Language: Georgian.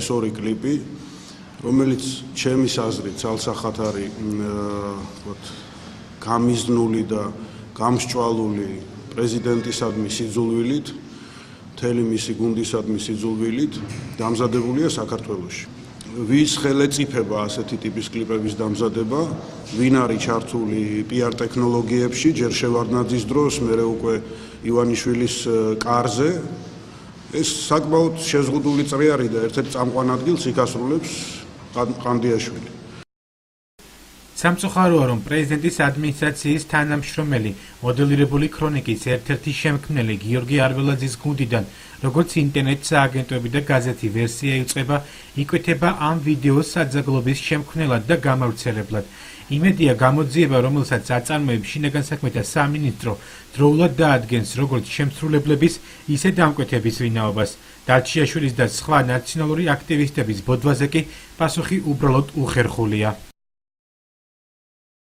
ეს ორი კლიპი, რომელიც ჩემის აზრით ცალსახად არის გამიზნული და გამსჭვალული პრეზიდენტისადმი სიძულვილით, მთელი მისი გუნდისადმი სიძულვილით დამზადებულია საქართველოში. ვის ხელეწიფება ასეთი ტიპის კლიპების დამზადება, ვინ არის ჩართული PR ტექნოლოგიებში, ჯერ შევარდნაძის დროს, მერე უკვე ივანიშვილის კარზე, ეს საკმაოდ შეზღუდული წრე არის და ერთ-ერთ წამყვან ადგილს იქ ასრულებს ყანდიაშვილი. სამწუხაროა, რომ პრეზიდენტის ადმინისტრაციის თანამშრომელი, მოდელირებული ქრონიკის ერთ-ერთი შემქმნელი გიორგი არველაძის გუნდიდან, როგორც ინტერნეტ სააგენტოები და გაზეთი ვერსია იწყება, იკვეთება ამ ვიდეოს საძაგლობის შემქმნელად და გამავრცელებლად. იმედია გამოძიება, რომელსაც აწარმოებს შინაგან საქმეთა სამინისტრო, დროულად დაადგენს როგორც შემსრულებლების, ისე დამკვეთების ვინაობას. დარჩიაშვილის და სხვა ნაციონალური აქტივისტების ბოდვაზე კი პასუხი უბრალოდ უხერხულია.